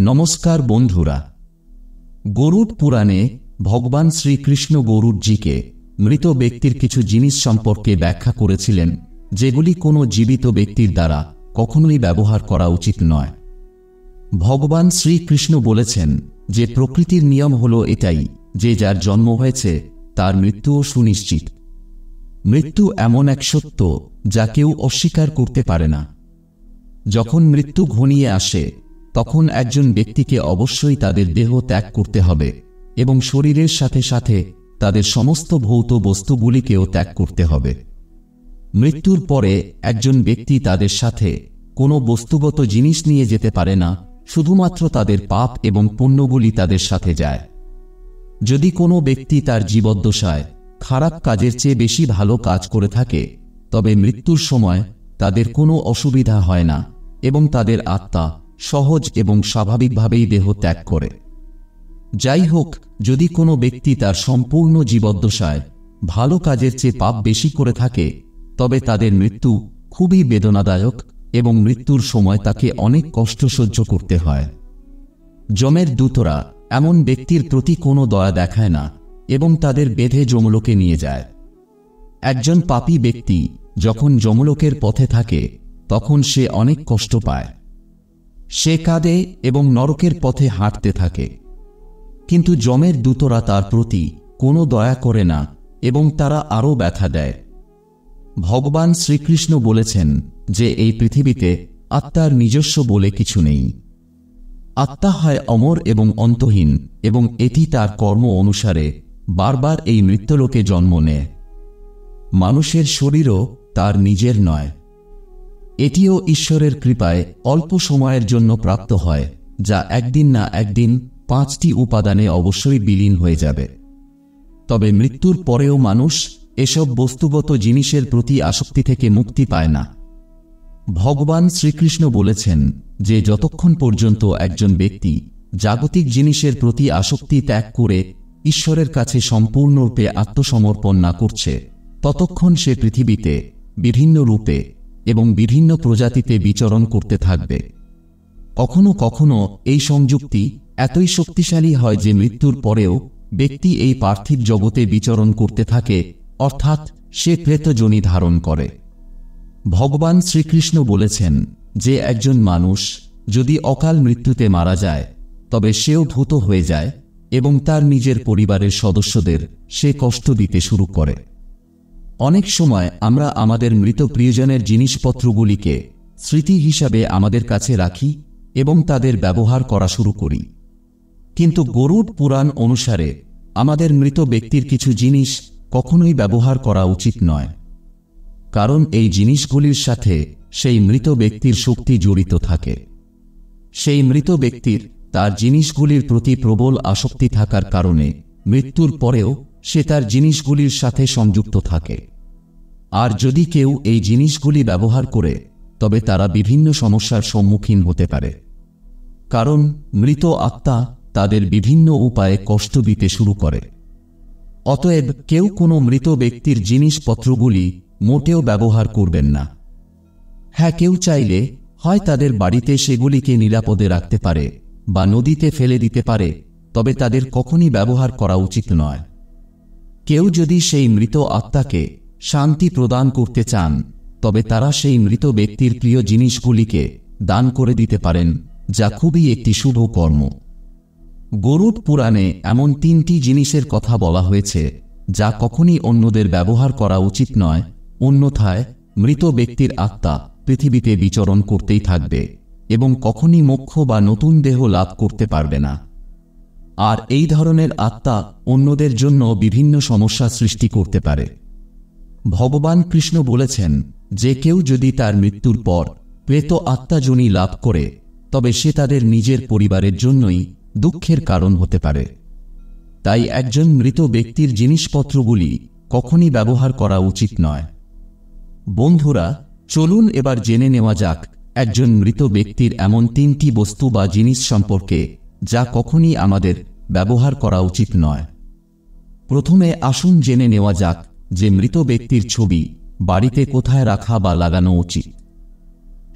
নমস্কার বন্ধুরা, গরুড পুরাণে ভগবান শ্রীকৃষ্ণ গরুড়জিকে মৃত ব্যক্তির কিছু জিনিস সম্পর্কে ব্যাখ্যা করেছিলেন, যেগুলি কোনো জীবিত ব্যক্তির দ্বারা কখনোই ব্যবহার করা উচিত নয়। ভগবান শ্রীকৃষ্ণ বলেছেন যে প্রকৃতির নিয়ম হল এটাই যে যার জন্ম হয়েছে তার মৃত্যুও সুনিশ্চিত। মৃত্যু এমন এক সত্য যা কেউ অস্বীকার করতে পারে না। যখন মৃত্যু ঘনিয়ে আসে তখন একজন ব্যক্তিকে অবশ্যই তাদের দেহ ত্যাগ করতে হবে এবং শরীরের সাথে সাথে তাদের সমস্ত ভৌত বস্তুগুলিকেও ত্যাগ করতে হবে। মৃত্যুর পরে একজন ব্যক্তি তাদের সাথে কোনো বস্তুগত জিনিস নিয়ে যেতে পারে না, শুধুমাত্র তাদের পাপ এবং পুণ্যগুলি তাদের সাথে যায়। যদি কোনো ব্যক্তি তার জীবদ্দশায় খারাপ কাজের চেয়ে বেশি ভালো কাজ করে থাকে, তবে মৃত্যুর সময় তাদের কোনো অসুবিধা হয় না এবং তাদের আত্মা সহজ এবং স্বাভাবিকভাবেই দেহ ত্যাগ করে। যাই হোক, যদি কোনো ব্যক্তি তার সম্পূর্ণ জীবদ্দশায় ভালো কাজের চেয়ে পাপ বেশি করে থাকে, তবে তাদের মৃত্যু খুবই বেদনাদায়ক এবং মৃত্যুর সময় তাকে অনেক কষ্ট সহ্য করতে হয়। যমের দূতরা এমন ব্যক্তির প্রতি কোনো দয়া দেখায় না এবং তাদের বেঁধে যমলোকে নিয়ে যায়। একজন পাপী ব্যক্তি যখন যমলোকের পথে থাকে তখন সে অনেক কষ্ট পায়। সে কাঁদে এবং নরকের পথে হাঁটতে থাকে, কিন্তু যমের দূতরা তার প্রতি কোনো দয়া করে না এবং তারা আরও ব্যথা দেয়। ভগবান শ্রীকৃষ্ণ বলেছেন যে এই পৃথিবীতে আত্মার নিজস্ব বলে কিছু নেই। আত্মা হয় অমর এবং অন্তহীন এবং এটি তার কর্ম অনুসারে বারবার এই মৃত্যুলোকে জন্ম নেয়। মানুষের শরীরও তার নিজের নয়, এটিও ঈশ্বরের কৃপায় অল্প সময়ের জন্য প্রাপ্ত হয়, যা একদিন না একদিন 5টি উপাদানে অবশ্যই বিলীন হয়ে যাবে। তবে মৃত্যুর পরেও মানুষ এসব বস্তুগত জিনিসের প্রতি আসক্তি থেকে মুক্তি পায় না। ভগবান শ্রীকৃষ্ণ বলেছেন যে যতক্ষণ পর্যন্ত একজন ব্যক্তি জাগতিক জিনিসের প্রতি আসক্তি ত্যাগ করে ঈশ্বরের কাছে সম্পূর্ণরূপে আত্মসমর্পণ না করছে, ততক্ষণ সে পৃথিবীতে বিভিন্ন রূপে এবং বিভিন্ন প্রজাতিতে বিচরণ করতে থাকবে। কখনো কখনো এই সংযুক্তি এতই শক্তিশালী হয় যে মৃত্যুর পরেও ব্যক্তি এই পার্থিব জগতে বিচরণ করতে থাকে, অর্থাৎ সে প্রেতযোনি ধারণ করে। ভগবান শ্রীকৃষ্ণ বলেছেন যে একজন মানুষ যদি অকাল মৃত্যুতে মারা যায় তবে সেও ভূত হয়ে যায় এবং তার নিজের পরিবারের সদস্যদের সে কষ্ট দিতে শুরু করে। অনেক সময় আমরা আমাদের মৃত প্রিয়জনের জিনিসপত্রগুলিকে স্মৃতি হিসাবে আমাদের কাছে রাখি এবং তাদের ব্যবহার করা শুরু করি, কিন্তু গরুড পুরাণ অনুসারে আমাদের মৃত ব্যক্তির কিছু জিনিস কখনোই ব্যবহার করা উচিত নয়, কারণ এই জিনিসগুলির সাথে সেই মৃত ব্যক্তির শক্তি জড়িত থাকে। সেই মৃত ব্যক্তির তার জিনিসগুলির প্রতি প্রবল আসক্তি থাকার কারণে মৃত্যুর পরেও সে তার জিনিসগুলির সাথে সংযুক্ত থাকে। আর যদি কেউ এই জিনিসগুলি ব্যবহার করে, তবে তারা বিভিন্ন সমস্যার সম্মুখীন হতে পারে, কারণ মৃত আত্মা তাদের বিভিন্ন উপায়ে কষ্ট দিতে শুরু করে। অতএব কেউ কোনো মৃত ব্যক্তির জিনিসপত্রগুলি মোটেও ব্যবহার করবেন না। হ্যাঁ, কেউ চাইলে হয় তাদের বাড়িতে সেগুলিকে নিরাপদে রাখতে পারে বা নদীতে ফেলে দিতে পারে, তবে তাদের কখনই ব্যবহার করা উচিত নয়। কেউ যদি সেই মৃত আত্মাকে শান্তি প্রদান করতে চান, তবে তারা সেই মৃত ব্যক্তির প্রিয় জিনিসগুলিকে দান করে দিতে পারেন, যা খুবই একটি শুভ কর্ম। গরুড পুরাণে এমন 3টি জিনিসের কথা বলা হয়েছে যা কখনই অন্যদের ব্যবহার করা উচিত নয়, অন্যথায় মৃত ব্যক্তির আত্মা পৃথিবীতে বিচরণ করতেই থাকবে এবং কখনই মোক্ষ বা নতুন দেহ লাভ করতে পারবে না। আর এই ধরনের আত্মা অন্যদের জন্য বিভিন্ন সমস্যা সৃষ্টি করতে পারে। ভগবান কৃষ্ণ বলেছেন যে কেউ যদি তার মৃত্যুর পর প্রেত আত্মাজনী লাভ করে, তবে সে তাদের নিজের পরিবারের জন্যই দুঃখের কারণ হতে পারে। তাই একজন মৃত ব্যক্তির জিনিসপত্রগুলি কখনই ব্যবহার করা উচিত নয়। বন্ধুরা, চলুন এবার জেনে নেওয়া যাক একজন মৃত ব্যক্তির এমন 3টি বস্তু বা জিনিস সম্পর্কে যা কখনই আমাদের ব্যবহার করা উচিত নয়। প্রথমে আসুন জেনে নেওয়া যাক যে মৃত ব্যক্তির ছবি বাড়িতে কোথায় রাখা বা লাগানো উচিত।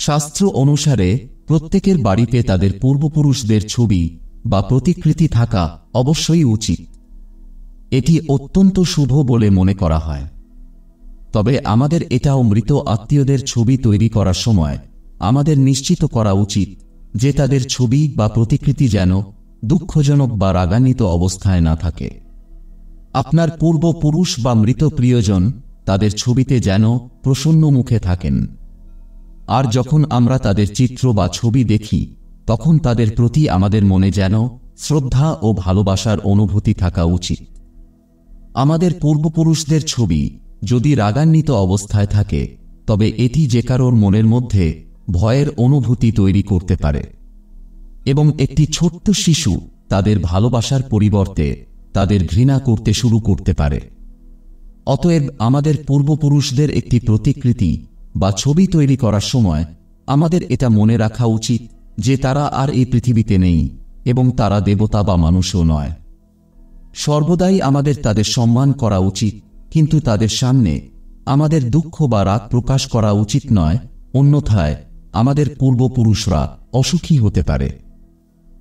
শাস্ত্র অনুসারে প্রত্যেকের বাড়িতে তাদের পূর্বপুরুষদের ছবি বা প্রতিকৃতি থাকা অবশ্যই উচিত। এটি অত্যন্ত শুভ বলে মনে করা হয়। তবে আমাদের এটাও মৃত আত্মীয়দের ছবি তৈরি করার সময় আমাদের নিশ্চিত করা উচিত যে তাদের ছবি বা প্রতিকৃতি যেন দুঃখজনক বা রাগান্বিত অবস্থায় না থাকে। আপনার পূর্বপুরুষ বা মৃত প্রিয়জন তাদের ছবিতে যেন প্রসন্ন মুখে থাকেন। আর যখন আমরা তাদের চিত্র বা ছবি দেখি তখন তাদের প্রতি আমাদের মনে যেন শ্রদ্ধা ও ভালোবাসার অনুভূতি থাকা উচিত। আমাদের পূর্বপুরুষদের ছবি যদি রাগান্বিত অবস্থায় থাকে তবে এটি যে কারোর মনের মধ্যে ভয়ের অনুভূতি তৈরি করতে পারে এবং একটি ছোট্ট শিশু তাদের ভালোবাসার পরিবর্তে তাদের ঘৃণা করতে শুরু করতে পারে। অতএব আমাদের পূর্বপুরুষদের একটি প্রতিকৃতি বা ছবি তৈরি করার সময় আমাদের এটা মনে রাখা উচিত যে তারা আর এই পৃথিবীতে নেই এবং তারা দেবতা বা মানুষও নয়। সর্বদাই আমাদের তাদের সম্মান করা উচিত, কিন্তু তাদের সামনে আমাদের দুঃখ বা রাগ প্রকাশ করা উচিত নয়, অন্যথায় আমাদের পূর্বপুরুষরা অসুখী হতে পারে।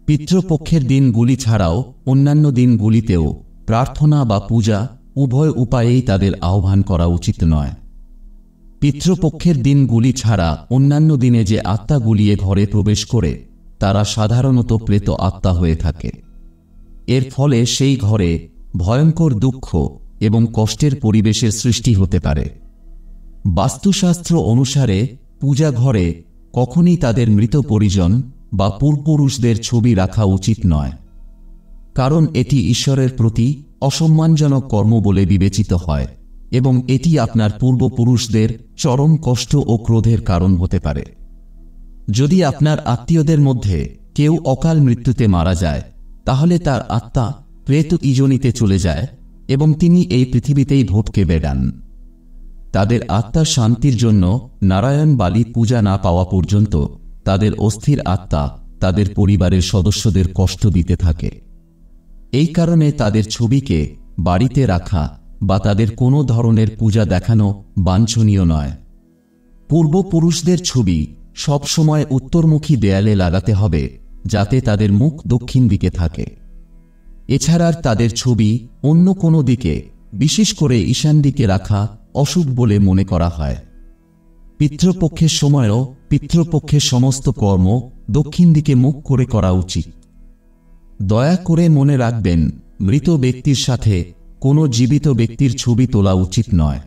পিতৃপক্ষের দিনগুলি ছাড়াও অন্যান্য দিনগুলিতেও প্রার্থনা বা পূজা উভয় উপায়েই তাদের আহ্বান করা উচিত নয়। পিতৃপক্ষের দিনগুলি ছাড়া অন্যান্য দিনে যে আত্মাগুলি ঘরে প্রবেশ করে তারা সাধারণত প্রেত আত্মা হয়ে থাকে। এর ফলে সেই ঘরে ভয়ঙ্কর দুঃখ এবং কষ্টের পরিবেশের সৃষ্টি হতে পারে। বাস্তুশাস্ত্র অনুসারে পূজা ঘরে কখনই তাদের মৃত পরিজন বা পূর্বপুরুষদের ছবি রাখা উচিত নয়, কারণ এটি ঈশ্বরের প্রতি অসম্মানজনক কর্ম বলে বিবেচিত হয় এবং এটি আপনার পূর্বপুরুষদের চরম কষ্ট ও ক্রোধের কারণ হতে পারে। যদি আপনার আত্মীয়দের মধ্যে কেউ অকাল মৃত্যুতে মারা যায় তাহলে তার আত্মা প্রেত ইজনিতে চলে যায় এবং তিনি এই পৃথিবীতেই ভটকে বেড়ান। তাদের আত্মার শান্তির জন্য নারায়ণ বালি পূজা না পাওয়া পর্যন্ত তাদের অস্থির আত্মা তাদের পরিবারের সদস্যদের কষ্ট দিতে থাকে। এই কারণে তাদের ছবিকে বাড়িতে রাখা বা তাদের কোনো ধরনের পূজা দেখানো বাঞ্ছনীয় নয়। পূর্বপুরুষদের ছবি সবসময় উত্তরমুখী দেয়ালে লাগাতে হবে যাতে তাদের মুখ দক্ষিণ দিকে থাকে। এছাড়া তাদের ছবি অন্য কোনো দিকে, বিশেষ করে ঈশান দিকে রাখা অশুভ বলে মনে করা হয়। পিতৃপক্ষের সময়ও পিতৃপক্ষের সমস্ত কর্ম দক্ষিণ দিকে মুখ করে করা উচিত। দয়া করে মনে রাখবেন, মৃত ব্যক্তির সাথে কোনো জীবিত ব্যক্তির ছবি তোলা উচিত নয়।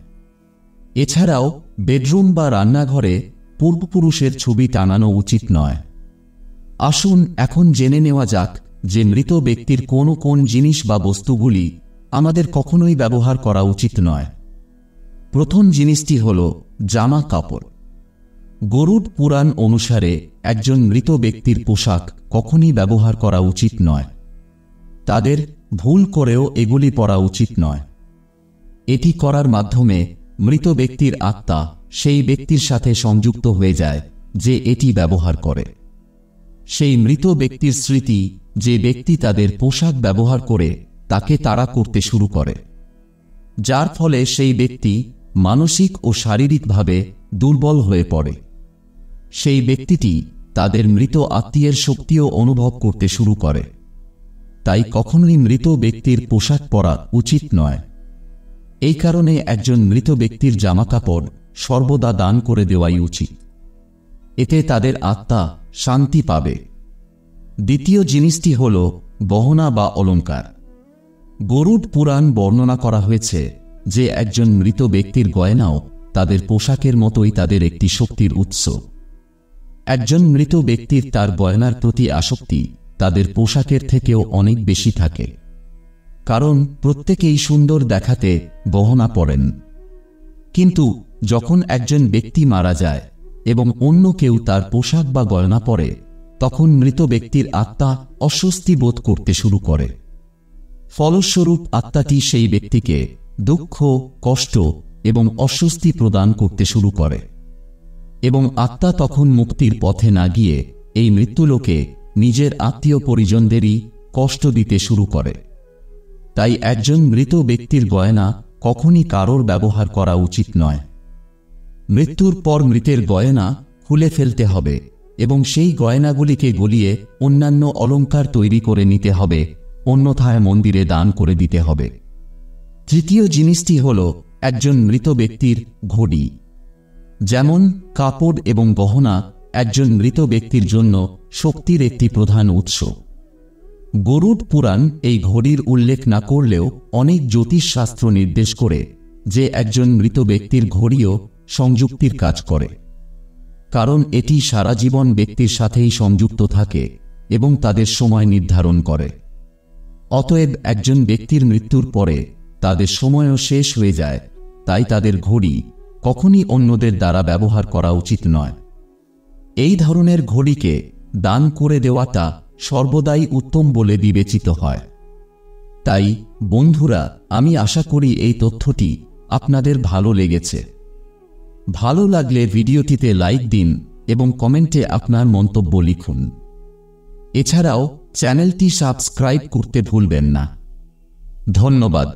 এছাড়াও বেডরুম বা রান্নাঘরে পূর্বপুরুষের ছবি টানানো উচিত নয়। আসুন এখন জেনে নেওয়া যাক যে মৃত ব্যক্তির কোন জিনিস বা বস্তুগুলি আমাদের কখনোই ব্যবহার করা উচিত নয়। প্রথম জিনিসটি হল জামা কাপড়। গরুড় পুরাণ অনুসারে একজন মৃত ব্যক্তির পোশাক কখনই ব্যবহার করা উচিত নয়। তাদের ভুল করেও এগুলি পরা উচিত নয়। এটি করার মাধ্যমে মৃত ব্যক্তির আত্মা সেই ব্যক্তির সাথে সংযুক্ত হয়ে যায় যে এটি ব্যবহার করে। সেই মৃত ব্যক্তির স্মৃতি যে ব্যক্তি তাদের পোশাক ব্যবহার করে তাকে তাড়া করতে শুরু করে, যার ফলে সেই ব্যক্তি মানসিক ও শারীরিকভাবে দুর্বল হয়ে পড়ে। সেই ব্যক্তিটি তাদের মৃত আত্মীয়ের শক্তিও অনুভব করতে শুরু করে। তাই কখনোই মৃত ব্যক্তির পোশাক পরা উচিত নয়। এই কারণে একজন মৃত ব্যক্তির জামাকাপড় সর্বদা দান করে দেওয়াই উচিত। এতে তাদের আত্মা শান্তি পাবে। দ্বিতীয় জিনিসটি হল গহনা বা অলঙ্কার। গরুড় পুরাণ বর্ণনা করা হয়েছে যে একজন মৃত ব্যক্তির গয়নাও তাদের পোশাকের মতোই তাদের একটি শক্তির উৎস। একজন মৃত ব্যক্তির তার গয়নার প্রতি আসক্তি তাদের পোশাকের থেকেও অনেক বেশি থাকে, কারণ প্রত্যেকেই সুন্দর দেখাতে গহনা পরেন। কিন্তু যখন একজন ব্যক্তি মারা যায় এবং অন্য কেউ তার পোশাক বা গয়না পরে, তখন মৃত ব্যক্তির আত্মা অস্বস্তি বোধ করতে শুরু করে। ফলস্বরূপ আত্মাটি সেই ব্যক্তিকে দুঃখ, কষ্ট এবং অস্বস্তি প্রদান করতে শুরু করে এবং আত্মা তখন মুক্তির পথে না গিয়ে এই মৃত্যুলোকে নিজের আত্মীয় পরিজনদেরই কষ্ট দিতে শুরু করে। তাই একজন মৃত ব্যক্তির গয়না কখনই কারোর ব্যবহার করা উচিত নয়। মৃত্যুর পর মৃতের গয়না খুলে ফেলতে হবে এবং সেই গয়নাগুলিকে গলিয়ে অন্যান্য অলংকার তৈরি করে নিতে হবে, অন্যথায় মন্দিরে দান করে দিতে হবে। তৃতীয় জিনিসটি হল একজন মৃত ব্যক্তির ঘড়ি। যেমন কাপড় এবং গহনা একজন মৃত ব্যক্তির জন্য শক্তির একটি প্রধান উৎস। গরুড় পুরাণ এই ঘড়ির উল্লেখ না করলেও অনেক জ্যোতিষশাস্ত্র নির্দেশ করে যে একজন মৃত ব্যক্তির ঘড়িও সংযুক্তির কাজ করে, কারণ এটি সারা জীবন ব্যক্তির সাথেই সংযুক্ত থাকে এবং তাদের সময় নির্ধারণ করে। অতএব একজন ব্যক্তির মৃত্যুর পরে তাদের সময়ও শেষ হয়ে যায়, তাই তাদের ঘড়ি কখনই অন্যদের দ্বারা ব্যবহার করা উচিত নয়। এই ধরনের ঘড়িকে দান করে দেওয়াটা সর্বদাই উত্তম বলে বিবেচিত হয়। তাই বন্ধুরা, আমি আশা করি এই তথ্যটি আপনাদের ভালো লেগেছে। ভালো লাগলে ভিডিওটিতে লাইক দিন এবং কমেন্টে আপনার মন্তব্য লিখুন। এছাড়াও চ্যানেলটি সাবস্ক্রাইব করতে ভুলবেন না। ধন্যবাদ।